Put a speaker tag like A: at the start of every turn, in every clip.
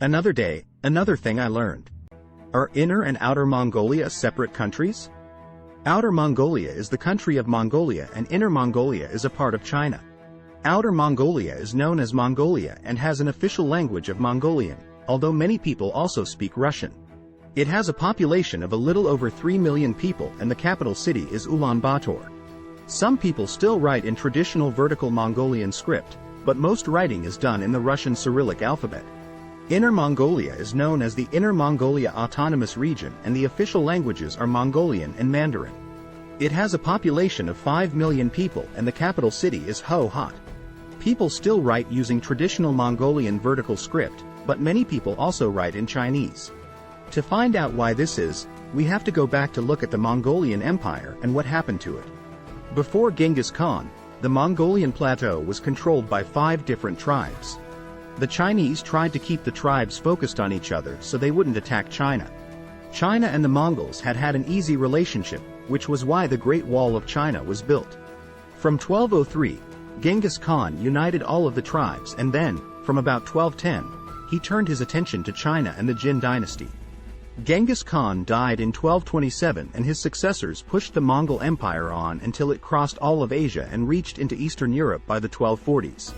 A: Another day, another thing I learned. Are Inner and Outer Mongolia separate countries? Outer Mongolia is the country of Mongolia and Inner Mongolia is a part of China. Outer Mongolia is known as Mongolia and has an official language of Mongolian, although many people also speak Russian. It has a population of a little over 3 million people and the capital city is Ulaanbaatar. Some people still write in traditional vertical Mongolian script, but most writing is done in the Russian Cyrillic alphabet. Inner Mongolia is known as the Inner Mongolia Autonomous Region and the official languages are Mongolian and Mandarin. It has a population of 5 million people and the capital city is Ho-Hat. People still write using traditional Mongolian vertical script, but many people also write in Chinese. To find out why this is, we have to go back to look at the Mongolian Empire and what happened to it. Before Genghis Khan, the Mongolian plateau was controlled by 5 different tribes. The Chinese tried to keep the tribes focused on each other so they wouldn't attack China. China and the Mongols had an easy relationship, which was why the Great Wall of China was built. From 1203, Genghis Khan united all of the tribes and then, from about 1210, he turned his attention to China and the Jin dynasty. Genghis Khan died in 1227 and his successors pushed the Mongol Empire on until it crossed all of Asia and reached into Eastern Europe by the 1240s.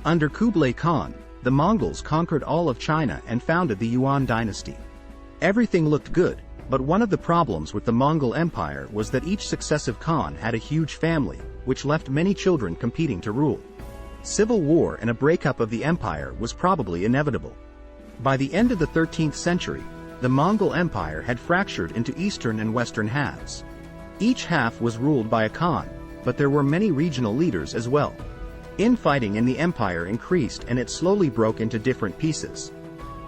A: Under Kublai Khan, the Mongols conquered all of China and founded the Yuan dynasty. Everything looked good, but one of the problems with the Mongol Empire was that each successive Khan had a huge family, which left many children competing to rule. Civil war and a breakup of the empire was probably inevitable. By the end of the 13th century, the Mongol Empire had fractured into eastern and western halves. Each half was ruled by a Khan, but there were many regional leaders as well. Infighting in the empire increased and it slowly broke into different pieces.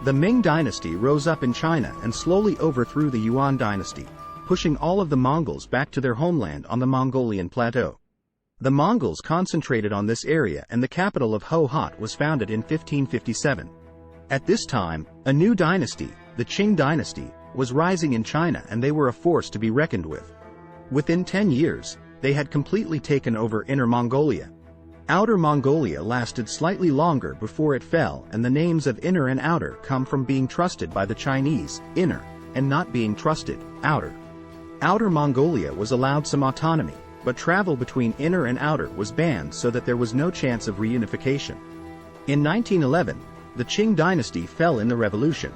A: The Ming dynasty rose up in China and slowly overthrew the Yuan dynasty, pushing all of the Mongols back to their homeland on the Mongolian plateau. The Mongols concentrated on this area and the capital of Ho-Hat was founded in 1557. At this time, a new dynasty, the Qing dynasty, was rising in China and they were a force to be reckoned with. Within 10 years, they had completely taken over Inner Mongolia. Outer Mongolia lasted slightly longer before it fell and the names of Inner and Outer come from being trusted by the Chinese, Inner, and not being trusted, Outer. Outer Mongolia was allowed some autonomy, but travel between Inner and Outer was banned so that there was no chance of reunification. In 1911, the Qing dynasty fell in the revolution.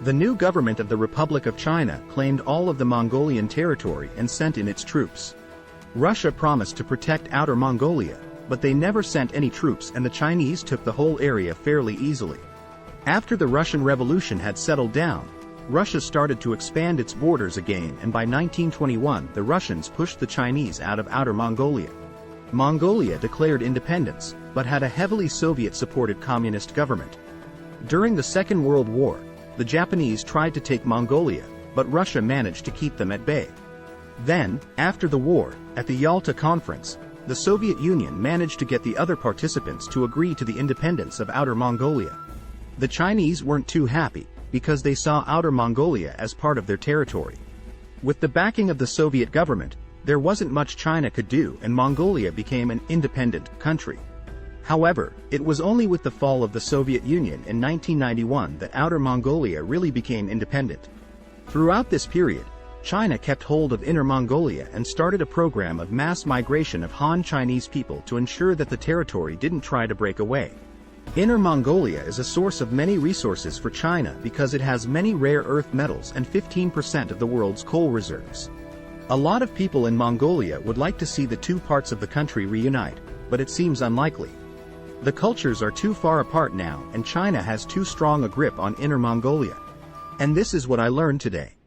A: The new government of the Republic of China claimed all of the Mongolian territory and sent in its troops. Russia promised to protect Outer Mongolia, but they never sent any troops and the Chinese took the whole area fairly easily. After the Russian Revolution had settled down, Russia started to expand its borders again and by 1921 the Russians pushed the Chinese out of Outer Mongolia. Mongolia declared independence, but had a heavily Soviet-supported communist government. During the Second World War, the Japanese tried to take Mongolia, but Russia managed to keep them at bay. Then, after the war, at the Yalta Conference, the Soviet Union managed to get the other participants to agree to the independence of Outer Mongolia. The Chinese weren't too happy, because they saw Outer Mongolia as part of their territory. With the backing of the Soviet government, there wasn't much China could do and Mongolia became an independent country. However, it was only with the fall of the Soviet Union in 1991 that Outer Mongolia really became independent. Throughout this period, China kept hold of Inner Mongolia and started a program of mass migration of Han Chinese people to ensure that the territory didn't try to break away. Inner Mongolia is a source of many resources for China because it has many rare earth metals and 15% of the world's coal reserves. A lot of people in Mongolia would like to see the two parts of the country reunite, but it seems unlikely. The cultures are too far apart now and China has too strong a grip on Inner Mongolia. And this is what I learned today.